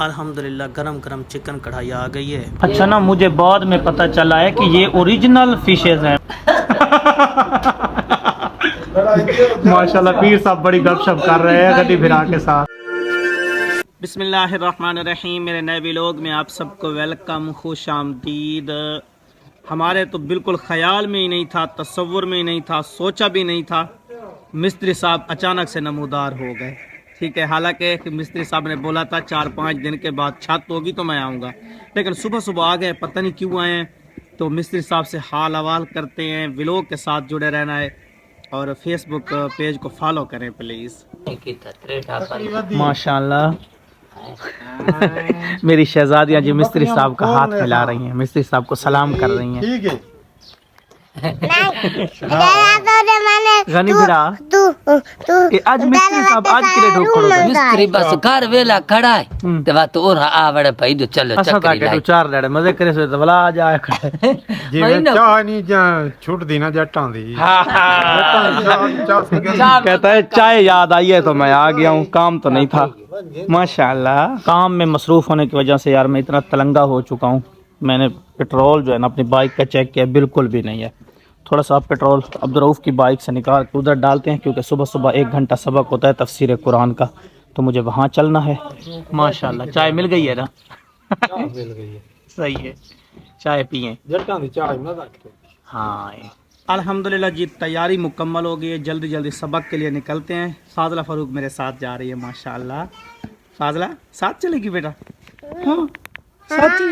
الحمدللہ گرم گرم چکن کڑھائی آ گئی ہے. اچھا نا مجھے بعد میں پتہ چلا ہے کہ یہ اوریجنل فشز ہیں. ماشاءاللہ پیر صاحب بڑی گپ شپ کر رہے ہیں غنی بھرا کے ساتھ. بسم اللہ الرحمن الرحیم. میرے نئے ولاگ میں آپ سب کو ویلکم، خوش آمدید. ہمارے تو بالکل خیال میں ہی نہیں تھا، تصور میں ہی نہیں تھا، سوچا بھی نہیں تھا. مستری صاحب اچانک سے نمودار ہو گئے. ٹھیک ہے، حالانکہ مستری صاحب نے بولا تھا 4-5 دن کے بعد چھت ہوگی تو میں آؤں گا، لیکن صبح صبح آ گئے. پتہ نہیں کیوں آئے ہیں. تو مستری صاحب سے حال احوال کرتے ہیں. ولاگ کے ساتھ جڑے رہنا ہے اور فیس بک پیج کو فالو کریں پلیز. ماشاءاللہ میری شہزادیاں جی مستری صاحب کا ہاتھ ملا رہی ہیں، مستری صاحب کو سلام کر رہی ہیں. غنی بھرا آج مستری صاحب آج کے لیے ڈھوک کھڑو مستری بس گھر ویلا کھڑا ہے تے وا تو اور آوڑ پئی دو چلو چکری کے چار لڑے مزے کرے سو تو بلا آج آیا کھڑا ہے. جی میں چاہ نہیں چھوٹ دی نا جٹاں دی. کہتا ہے چائے یاد آئی ہے تو میں آ گیا ہوں، کام تو نہیں تھا. ماشاءاللہ کام میں مصروف ہونے کی وجہ سے یار میں اتنا تلنگا ہو چکا ہوں. میں نے پیٹرول جو ہے نا اپنی بائک کا چیک کیا، بالکل بھی نہیں ہے. تھوڑا سا پیٹرول عبدالرؤف کی بائک سے نکال کے ادھر ڈالتے ہیں، کیونکہ صبح صبح 1 گھنٹہ سبق ہوتا ہے تفسیر قرآن کا، تو مجھے وہاں چلنا ہے. ماشاءاللہ چائے مل گئی ہے نا؟ مل گئی ہے، صحیح ہے، چائے پئیں. جٹاں دی چائے نہ رکھ. ہاں الحمدللہ جی تیاری مکمل ہو گئی ہے. جلدی جلدی سبق کے لیے نکلتے ہیں. فاضلہ فاروق میرے ساتھ جا رہی ہے. ماشاءاللہ فاضلہ ساتھ چلے گی بیٹا؟ ہاں ساتھ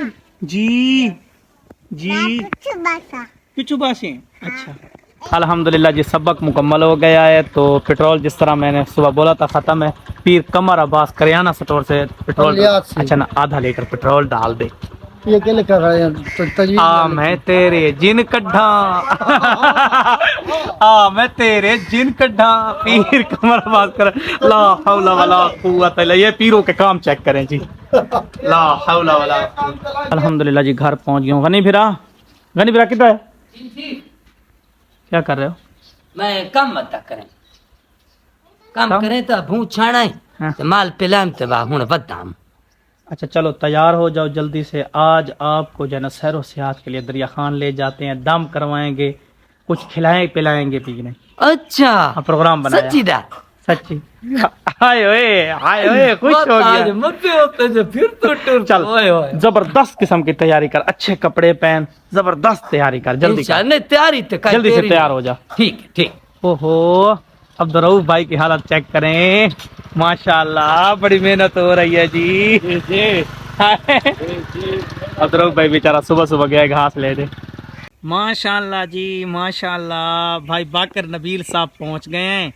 جی جی کچھ باشیں. اچھا الحمدللہ جی سبق مکمل ہو گیا ہے. تو پیٹرول جس طرح میں نے صبح بولا تھا ختم ہے. پیر قمر عباس کریانہ سٹور سے پیٹرول اچھا نا آدھا لیٹر پیٹرول ڈال دے. یہ کیا لکھا ہے؟ میں تیرے جن کڈھا میں تیرے جن کڈھا پیر قمر عباس کر لا حول ولا قوت الا. یہ پیروں کے کام چیک کریں جی. لا حول ولا. الحمدللہ جی گھر پہنچ گیا ہوں. غنی بھرا کدھر ہے؟ کیا کر رہے ہو؟ میں کم مت کریں، کم کریں تو بھوں چھانا ہے مال پلام تے وا ہن ودام. اچھا چلو تیار ہو جاؤ جلدی سے. آج آپ کو جو ہے نا سیر و سیاحت کے لیے دریا خان لے جاتے ہیں، دم کروائیں گے، کچھ کھلائیں پلائیں گے پینے. اچھا پروگرام بنایا سچی دا سچی. ہائے ہوئے خوش ہو گیا. مت ہوتے جو پھر تو ٹر چل زبردست قسم کی تیاری کر، اچھے کپڑے پہن، زبردست تیاری کر. جلدی کر، نہیں تیاری تے جلدی سے تیار ہو جا. ٹھیک ٹھیک. اوہو عبدالرؤف بھائی کی حالت چیک کریں. ماشاءاللہ بڑی محنت ہو رہی ہے جی. عبدالرؤف بھائی بیچارہ صبح صبح گیا گھاس لے دے. ماشاءاللہ جی ماشاءاللہ. بھائی باقر نبیل صاحب پہنچ گئے ہیں.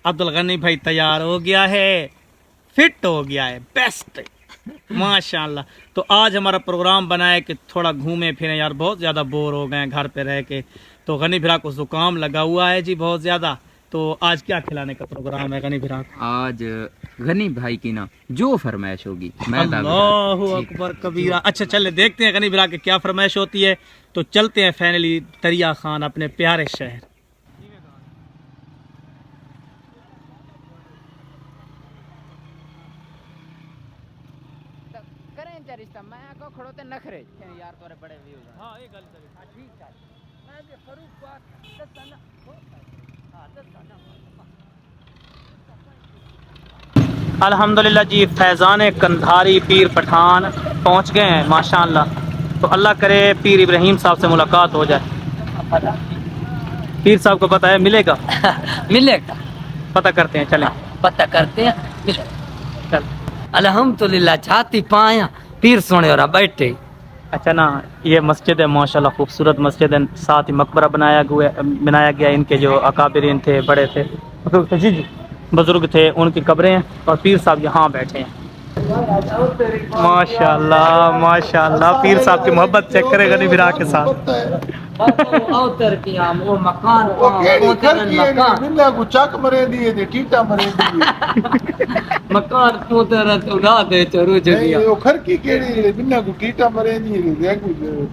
عبدالغنی بھائی تیار ہو گیا ہے، فٹ ہو گیا ہے، بیسٹ ماشاءاللہ. تو آج ہمارا پروگرام بنا ہے کہ تھوڑا گھومیں پھریں یار، بہت زیادہ بور ہو گئے ہیں گھر پہ رہ کے. تو غنی بھرا کو زکام لگا ہوا ہے جی بہت زیادہ. تو آج کیا کھلانے کا پروگرام ہے غنی بھرا کو؟ آج غنی بھائی کی نا جو فرمائش ہوگی میں اللہ اکبر کبیرہ. اچھا چلے دیکھتے ہیں غنی بھرا کی کیا فرمائش ہوتی ہے. تو چلتے ہیں فائنلی دریا خان اپنے پیارے شہر. الحمدللہ جی فیضان کندھاری پیر پٹھان پہنچ گئے ہیں ماشاءاللہ. تو اللہ کرے پیر ابراہیم صاحب سے ملاقات ہو جائے. پیر صاحب کو پتہ ہے ملے گا؟ ملے گا، پتہ کرتے ہیں چلیں. پتہ کرتے ہیں. چل الحمدللہ چھاتی پایا پیر سونے اور بیٹھے. اچھا نا یہ مسجد ہے ماشاءاللہ خوبصورت مسجد ہے. ساتھ ہی مقبرہ بنایا گیا. ان کے جو اکابرین تھے، بڑے تھے، جی بزرگ تھے، ان کی قبریں ہیں. اور پیر صاحب یہاں بیٹھے ہیں. ماشاءاللہ ماشاءاللہ، پیر صاحب کی محبت چیک کرے غنی بھرا کے ساتھ. اوتر کی ہم وہ مکان وہ کیڑی پہنچے کر کی ہے مکان بندہ کو چک مرے دیے تے ٹیٹا مرے دیے مکان پہنچے تو نہ دے چرو نہیں جگیا وہ کھر کی کیڑی ہے بندہ کو ٹیٹا مرے دیے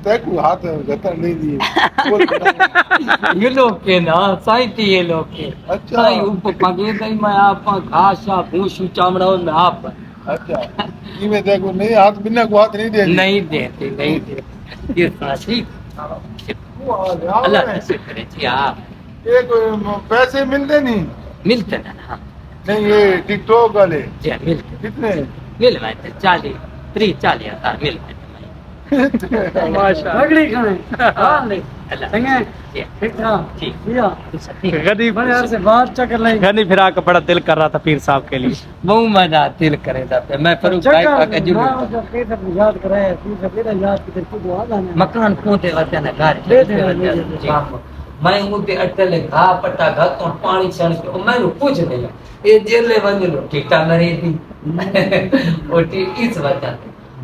تے کو ہاتھ گتر نہیں دیے یہ لوگ کے نا سائیں یہ لوگ کے اچھا سائیں اوپر پگے دئی میں آپ گھاشا بھوشو چمڑا میں آپ اچھا یہ میں تے کو نہیں ہاتھ بندہ کو ہاتھ نہیں دے نہیں دیتے نہیں دیتے یہ فاشی اللہ کا شکر ہے جی آپ یہ کوئی پیسے ملتے نہیں ملتے نا ہاں نہیں یہ ٹک ٹاک والے جی ملتے کتنے مل رہے تھے 40,000 مل رہے ماشاءاللہ. پگڑی کھائیں ہاں نہیں اللہ جی ٹھیک ٹھاک ٹھیک غنی سے بات چکر لیں غنی بھرا کا بڑا دل کر رہا تھا پیر صاحب کے لیے. بہو مزہ دل کرے تھا میں فروخ بھائی کا کجو مکان پونتے وتے نہ گھر میں اوتے اٹل گھا پٹا گھا تو پانی چھن کے میں نو پوچھ دے اے جیلے ونج لو ٹھیکا مرے دی او ٹی اس وجہ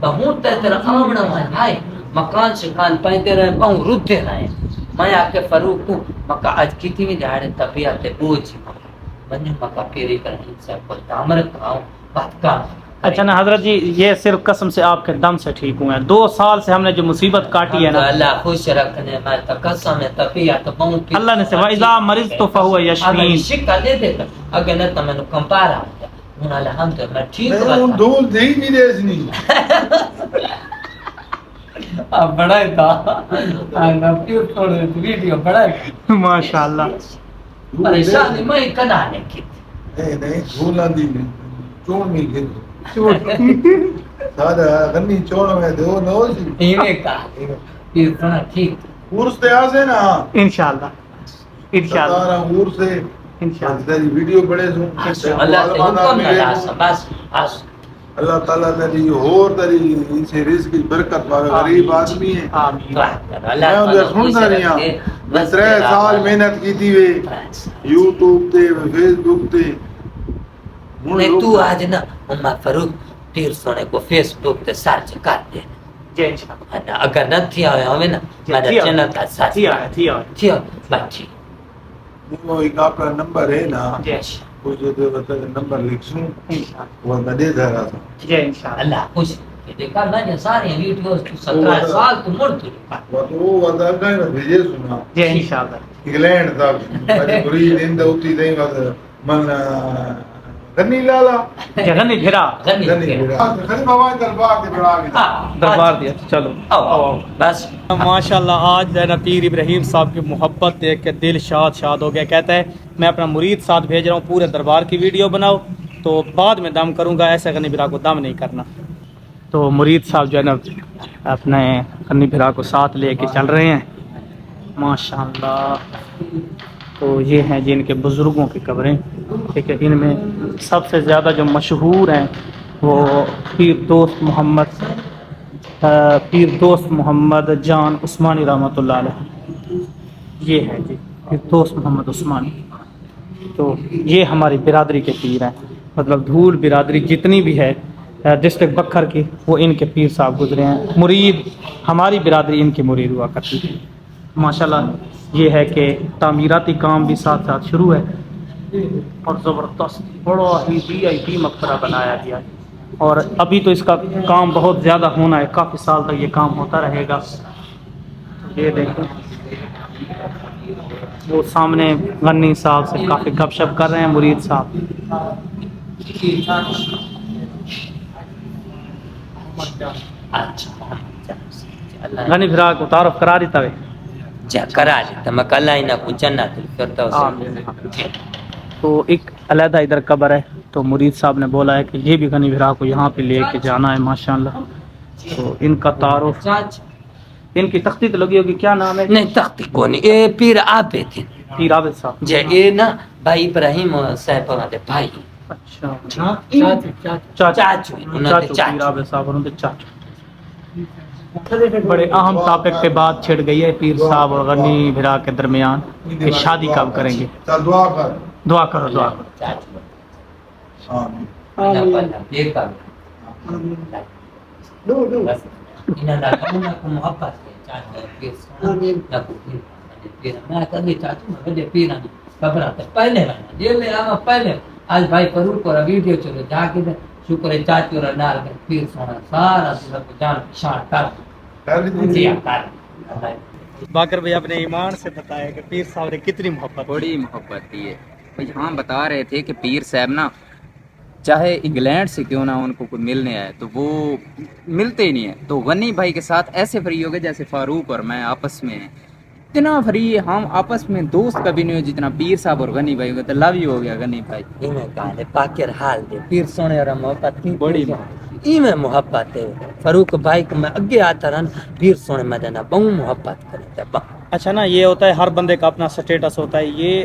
بہت تر آمنا ہے مکان شکان پہنتے رہے پاؤں رتے رہے میں آ کے فروخ کو مکا آج کتنی بھی جاڑے طبیعت بوجھ بنے مکا پیری کر سب کو دامر کھاؤ بات کا. اچھا نا حضرت جی، یہ صرف قسم سے آپ کے دم سے ٹھیک ہوئے ہیں. 2 سال سے ہم نے جو مصیبت کاٹی ہے نا، اللہ خوش رکھنے میں تو قسم ہے طبیعت بہت اللہ نے سے وَإِذَا مَرِضْتُ فَهُوَ يَشْفِينِ. شکا دے دیتا اگر نہ تو میں نے کمپارا ہوں الحمدللہ میں ٹھیک نہیں ان ہوا دھول دے ہی نہیں دے نہیں اب بڑا ہی تھا نا پیو تھوڑے ویڈیو بڑا ہی ماشاءاللہ. پریشانی میں کنا نے کی نہیں دھول نہ دی چون نہیں گر سادہ غنی چون میں دو نو سی ایویں کا پھر تھوڑا ٹھیک کورس تے آسے نا انشاءاللہ انشاءاللہ تارا کورس سے انشاءاللہ. تیری ویڈیو بڑے سوں اللہ سے حکم نہ لاس بس اس اللہ تعالیٰ تیری اور تیری اسے رزق کی برکت پاوے غریب آدمی ہے آمین. اللہ میں انہیں سنتا نہیں ہوں میں 3 سال محنت کی تھی وے یوٹیوب تے فیس بک تے نہیں تو آج نا عمر فاروق پیر سونے کو فیس بک تے سرچ کر دے جی انشاءاللہ. اگر نہ تھی آئے ہمیں نا میرا چینل کا ساتھ تھی آئے تھی آئے. تھی بچی وہ ایک آپ کا نمبر ہے نا جی اس جو بتا نمبر لکھ سوں انشاءاللہ. وہ میں دے دے رہا تھا جی انشاءاللہ. اللہ خوش دیکھا میں نے ساری ویڈیوز تو 17 سال تو مڑ تو وہ تو وہ ودا کا میں بھیجے سنا جی انشاءاللہ. انگلینڈ تھا مجبوری دین دوتی دیں من غنی لالا جی غنی بھرا غنی غنی بابا دربار کے بڑا گیا دربار دیا. چلو آؤ بس ماشاءاللہ. آج جو ہے نا پیر ابراہیم صاحب کی محبت دیکھ کے دل شاد شاد ہو گیا. کہتا ہے میں اپنا مرید ساتھ بھیج رہا ہوں، پورے دربار کی ویڈیو بناؤ تو بعد میں دم کروں گا، ایسے غنی بھرا کو دم نہیں کرنا. تو مرید صاحب جو ہے نا اپنے غنی بھرا کو ساتھ لے کے چل رہے ہیں ماشاءاللہ. تو یہ ہیں جن کے بزرگوں کی قبریں. ٹھیک ہے، ان میں سب سے زیادہ جو مشہور ہیں وہ پیر دوست محمد جان عثمانی رحمۃ اللہ علیہ. یہ ہے جی پیر دوست محمد عثمانی. تو یہ ہماری برادری کے پیر ہیں، مطلب دھول برادری جتنی بھی ہے ڈسٹرکٹ بکھر کی، وہ ان کے پیر صاحب گزرے ہیں. مرید ہماری برادری ان کے مرید ہوا کرتی تھی ماشاءاللہ. یہ ہے کہ تعمیراتی کام بھی ساتھ ساتھ شروع ہے اور زبردست بڑا ہی VIP مقبرہ بنایا گیا ہے. اور ابھی تو اس کا کام بہت زیادہ ہونا ہے، کافی سال تک یہ کام ہوتا رہے گا. یہ دیکھیں وہ سامنے غنی صاحب سے کافی گپ شپ کر رہے ہیں مرید صاحب. غنی بھرا کو تعارف کرا دیتا ہے جا کرا لیتا میں کل ہی نہ کچھ جنت الفردوس. تو ایک علیحدہ ادھر قبر ہے، تو مرید صاحب نے بولا ہے کہ یہ بھی غنی بھرا کو یہاں پہ لے کے جانا ہے ماشاءاللہ. تو ان کا تعارف، ان کی تختی تو لگی ہوگی، کیا نام ہے؟ نہیں تختی کو نہیں، اے پیر آپے تھے پیر عابد صاحب. جے اے نا بھائی ابراہیم صاحب ہمارے بھائی اچھا چاچو انہوں نے پیر چاچو عابد صاحب اور ان کے چاچو. بڑے اہم ٹاپک پہ بات چھڑ گئی ہے پیر صاحب اور غنی بھرا کے درمیان کہ شادی کب کریں گے. چل دعا کر دعا کرو دعا کرو. چاچو ہاں نہ پتہ دیکھا بس انہاں دا کم محبت ہے چاچا پیر سونا دا پیر میں کدی چاچو میں بڑے پیراں خبر تے پہلے والا جے لے آ پہلے آج بھائی کرو کو ویڈیو چلو جا کے شکر ہے چاچو را نال پیر سونا سارا سب جان شان کر جی کر باقر بھائی اپنے ایمان سے بتایا کہ پیر صاحب نے کتنی محبت بڑی محبت دی ہے بھائی ہاں بتا رہے تھے کہ پیر صاحب نا چاہے انگلینڈ سے کیوں نہ ان کو کوئی ملنے آئے تو وہ ملتے ہی نہیں ہیں. تو غنی بھائی کے ساتھ ایسے فری ہو گئے جیسے فاروق اور میں آپس میں ہیں. اتنا فری ہے ہم آپس میں دوست کبھی نہیں ہو جتنا پیر صاحب اور غنی بھائی ہو گئے. تو لو ہی ہو گیا غنی بھائی. میں کہا پاکر حال دے پیر سونے اور محبت کی بڑی میں محبت ہے. فاروق بھائی کو میں اگے آتا رہا پیر سونے میں دینا بہت محبت کرتا ہے. اچھا نا یہ ہوتا ہے ہر بندے کا اپنا سٹیٹس ہوتا ہے. یہ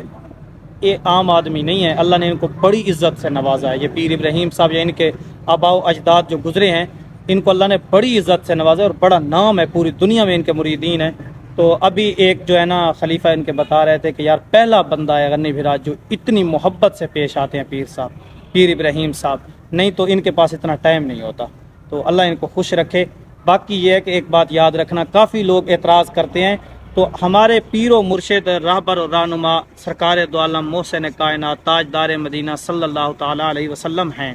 عام آدمی نہیں ہے. اللہ نے ان کو بڑی عزت سے نوازا ہے. یہ پیر ابراہیم صاحب یا ان کے آباء و اجداد جو گزرے ہیں ان کو اللہ نے بڑی عزت سے نوازا ہے اور بڑا نام ہے پوری دنیا میں ان کے مریدین ہیں. تو ابھی ایک جو ہے نا خلیفہ ان کے بتا رہے تھے کہ یار پہلا بندہ ہے غنی بھراج جو اتنی محبت سے پیش آتے ہیں پیر صاحب پیر ابراہیم صاحب. نہیں تو ان کے پاس اتنا ٹائم نہیں ہوتا. تو اللہ ان کو خوش رکھے. باقی یہ ہے کہ ایک بات یاد رکھنا کافی لوگ اعتراض کرتے ہیں تو ہمارے پیر و مرشد رہبر و رہنما سرکار دو عالم محسن کائنات تاجدار مدینہ صلی اللہ تعالیٰ علیہ وسلم ہیں.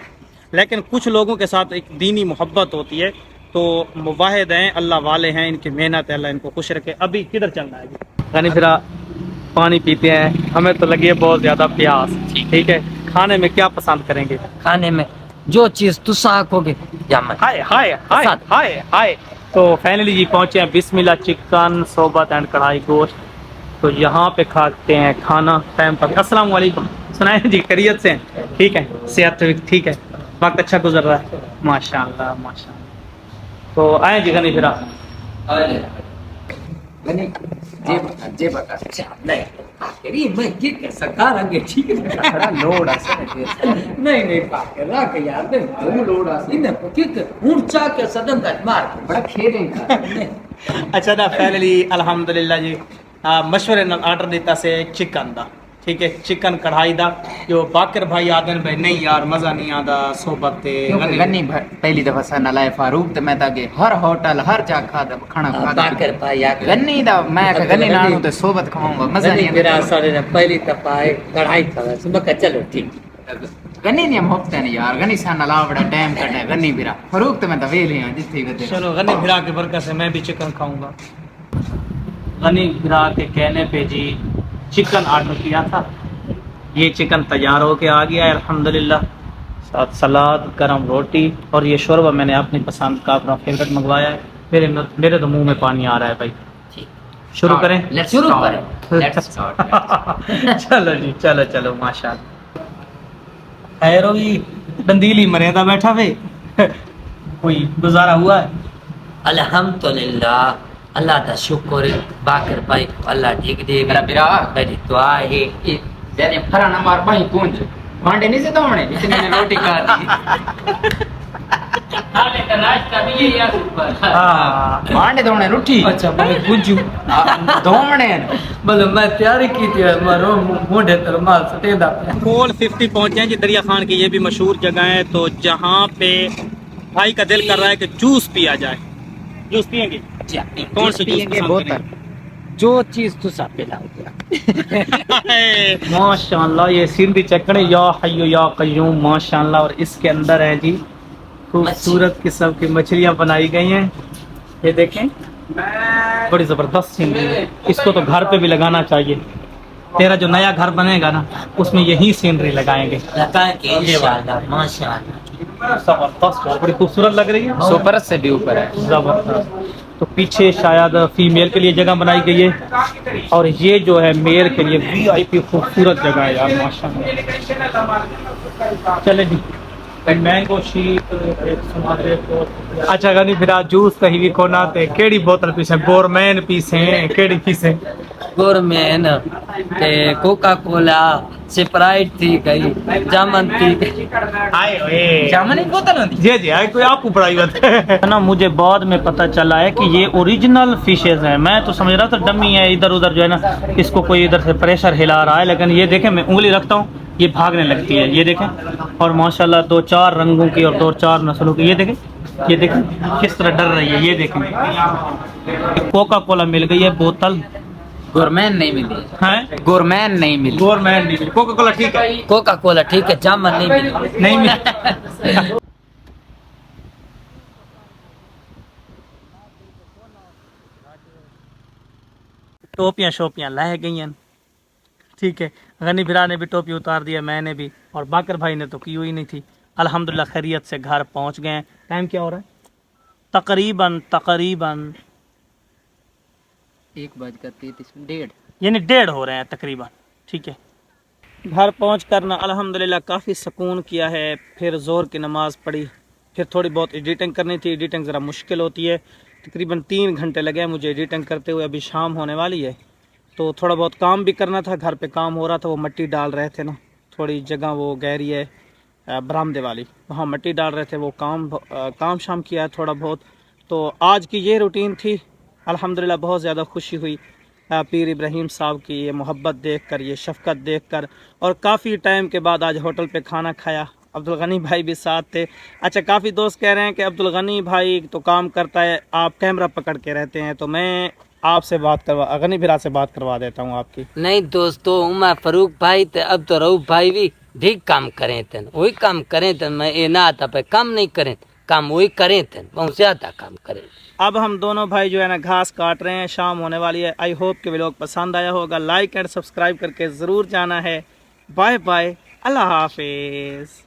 لیکن کچھ لوگوں کے ساتھ ایک دینی محبت ہوتی ہے تو مواحد ہیں اللہ والے ہیں ان کی محنت ہے اللہ ان کو خوش رکھے. ابھی کدھر چلنا ہے جی؟ غنی پھرا پانی پیتے ہیں. ہمیں تو لگی ہے بہت زیادہ پیاس. ٹھیک ہے کھانے میں کیا پسند کریں گے؟ کھانے میں جو چیز تسا آکھو گے یا میں ہائے ہائے ہائے ہائے ہائے. تو فائنلی جی پہنچے ہیں بسم اللہ چکن صحبت اینڈ کڑھائی گوشت. تو یہاں پہ کھاتے ہیں کھانا ٹائم پر. السلام علیکم. سنائیں جی خیریت سے ہیں؟ ٹھیک ہے صحت ٹھیک ہے وقت اچھا گزر رہا ہے ماشاء اللہ ماشاء اللہ. تو آئیں جی غنی پھرا غنی جے بتا نہیں میں کی کر سکتا رنگے ٹھیک ہے بڑا لوڈ نہیں پاکر رکھ یار دے وہ لوڑ اسی نے کی کر ہن چا کے صدم کا مار بڑا کھیلیں گا. اچھا نا فائنلی الحمدللہ جی مشورے نال آرڈر دیتا سے چکن دا. ٹھیک ہے چکن کڑھائی دا جو باقر بھائی آدن بھائی نہیں یار مزہ نہیں آتا صحبت تے غنی پہلی دفعہ سن لائے فاروق تے میں تاکہ ہر ہوٹل ہر جا کھادا کھانا کھادا باکر بھائی آ غنی دا میں کہ غنی نالوں تے صحبت کھاؤں گا مزہ نہیں میرا آتا. سارے نے پہلی دفعہ کڑھائی کھایا سو میں چلو ٹھیک غنی نہیں محبت نہیں یار غنی سن علاوہ بڑا ٹائم کٹنا ہے غنی میرا فاروق تے میں تو ویلے ہاں جتھے گدے. چلو غنی بھرا کے برکت سے میں بھی چکن کھاؤں گا. غنی بھرا کے کہنے پہ جی چکن آرڈر کیا تھا. یہ چکن تیار ہو کے آ گیا ہے الحمدللہ. ساتھ سلاد گرم روٹی اور یہ شوربہ میں نے اپنی پسند کا اپنا فیوریٹ منگوایا ہے. میرے تو منہ میں پانی آ رہا ہے بھائی. شروع کریں شروع کریں چلو جی چلو ماشاء اللہ. خیر ہوئی بندیلی مریدا بیٹھا وے کوئی گزارا ہوا ہے الحمدللہ اللہ کا شکر ہے. باکر بھائی کو اللہ ٹھیک دے میرا برا میری دعا ہے یعنی پھرانا مار بھائی پونج بھانڈے نہیں سے دوڑنے اتنے نے روٹی کھا لی کھانے کا ناشتہ بھی یہی ہے اوپر بھانڈے دوڑنے روٹی اچھا میں گجو دوڑنے بلو میں تیاری کی تھی مارو موڈے تر مال سٹے دا کول 50 پہنچے ہیں جی. دریا خان کی یہ بھی مشہور جگہ ہے تو جہاں پہ بھائی کا دل کر رہا ہے کہ جوس پیا جائے. جوس پیئیں گے کون سے جوس پسند بوتل جو چیز تسا پلاؤ گیا ماشاء اللہ. یہ سندھی چکڑے یا حیو یا قیوم ماشاء اللہ. اور اس کے اندر ہے جی خوبصورت قسم کی مچھلیاں بنائی گئی ہیں. یہ دیکھیں بڑی زبردست سینری ہے. اس کو تو گھر پہ بھی لگانا چاہیے. تیرا جو نیا گھر بنے گا نا اس میں یہی سینری لگائیں گے. لگا کے انشاءاللہ ماشاءاللہ زبردست بڑی خوبصورت لگ رہی ہے. سپر سے بھی اوپر ہے زبردست. تو پیچھے شاید فیمیل کے لیے جگہ بنائی گئی ہے اور یہ جو ہے میل کے لیے وی آئی پی خوبصورت جگہ ہے یار ماشاء اللہ. چلے جی مینگو شیک اچھا غنی پھر جوس کہیں بھی کھونا تے کیڑی بوتل پیسے گورمین پیسے کیڑی پیسے گورمین تے کوکا کولا سپرائٹ تھی گئی جامن تھی گئی آئے ہوئے جامن ایک بوتل ہوتی جی جی آئے کوئی آپ کو پڑھائی بات ہے نا. مجھے بعد میں پتہ چلا ہے کہ یہ اوریجنل فشز ہیں. میں تو سمجھ رہا تھا ڈمی ہے ادھر ادھر جو ہے نا اس کو کوئی ادھر سے پریشر ہلا رہا ہے. لیکن یہ دیکھیں میں انگلی رکھتا ہوں یہ بھاگنے لگتی ہے، یہ دیکھیں، اور ماشاءاللہ 2-4 رنگوں کی اور 2-4 نسلوں کی، یہ دیکھیں، یہ دیکھیں کس طرح ڈر رہی ہے، یہ دیکھیں، کوکا کولا مل گئی ہے بوتل، گورمین نہیں ملی، ہیں گورمین نہیں ملی، گورنمنٹ نہیں، کوکا کولا ٹھیک ہے، کوکا کولا ٹھیک ہے، جامن نہیں ملی. نہیں مل ٹوپیاں شوپیاں لہ گئی ہیں، ٹھیک ہے، غنی بھرا نے بھی ٹوپی اتار دیا، میں نے بھی، اور باقر بھائی نے تو کی ہوئی نہیں تھی. الحمدللہ خیریت سے گھر پہنچ گئے ہیں. ٹائم کیا ہو رہا ہے؟ تقریباً 1:33 یعنی 1:30 ہو رہے ہیں تقریباً، ٹھیک ہے. گھر پہنچ کر نا الحمدللہ کافی سکون کیا ہے. پھر ظہر کی نماز پڑھی، پھر تھوڑی بہت ایڈیٹنگ کرنی تھی. ایڈیٹنگ ذرا مشکل ہوتی ہے، تقریباً 3 گھنٹے لگے مجھے ایڈیٹنگ کرتے ہوئے. ابھی شام ہونے والی ہے تو تھوڑا بہت کام بھی کرنا تھا. گھر پہ کام ہو رہا تھا، وہ مٹی ڈال رہے تھے نا، تھوڑی جگہ وہ گہری ہے برآمدے والی، وہاں مٹی ڈال رہے تھے، وہ کام شام کیا ہے تھوڑا بہت. تو آج کی یہ روٹین تھی. الحمدللہ بہت زیادہ خوشی ہوئی پیر ابراہیم صاحب کی یہ محبت دیکھ کر، یہ شفقت دیکھ کر. اور کافی ٹائم کے بعد آج ہوٹل پہ کھانا کھایا. عبدالغنی بھائی بھی ساتھ تھے. اچھا، کافی دوست کہہ رہے ہیں کہ عبدالغنی بھائی تو کام کرتا ہے، آپ کیمرہ پکڑ کے رہتے ہیں، تو میں آپ سے بات غنی بھرا سے بات کروا دیتا ہوں آپ کی. نہیں دوستو، عمر فاروق بھائی تے اب تو رؤف بھائی بھی ٹھیک کام کریں تھے، وہی کام کریں تھے. میں یہ نہ آتا پہ کام نہیں کریں، کام وہی کریں تھے، بہت زیادہ کام کریں. اب ہم دونوں بھائی جو ہے نا گھاس کاٹ رہے ہیں، شام ہونے والی ہے. آئی ہوپ کہ ویلوگ پسند آیا ہوگا. لائک اینڈ سبسکرائب کر کے ضرور جانا ہے. بائے بائے، اللہ حافظ.